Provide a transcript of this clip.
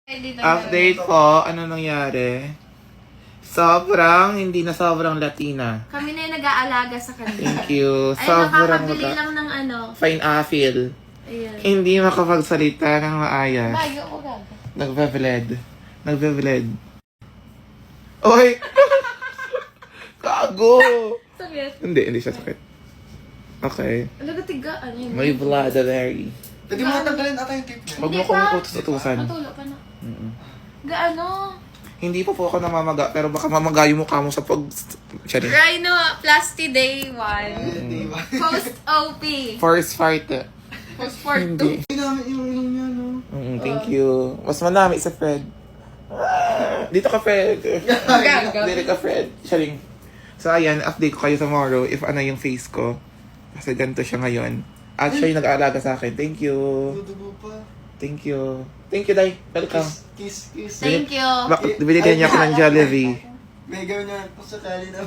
Update ko, ano nangyari? Hindi na sobrang Latina. Kami na yung nag-aalaga sa kanila. Thank you. Ay, Sobrang nakakabili lang ng ano. fine affil. Ayun. Hindi makapagsalita ng maayos. Bayo ko gaga. Nagbe-bled. Oy! Kago! Sakit. Hindi siya sakit. Okay. Alaga tiga, ano yun? May vocabulary. Pwede mo natanggalin ata yung tape niya. Huwag mo Hindi kong pa. utos-utusan. Matulo pa na. Gaano? Hindi pa po ako namamaga, pero baka mamaga yung mukha mo sa pag... Sorry. Rhino, Plasti Day 1. Di ba? Post-OP. First fight. Post-4 Hindi. Hindi namin yung niya, no? Thank you. Mas manami sa Fred. Dito ka, Fred. Dito ka, Fred. Sharing. So, ayan, update ko kayo tomorrow if ano yung face ko. Kasi ganito siya ngayon. At siya yung nag-aalaga sa akin. Thank you. Dudugo pa. Thank you. Thank you, Day. Welcome. Kiss. Thank you. Binigyan niya ako ng Jollibee. May gawin na kung sakali na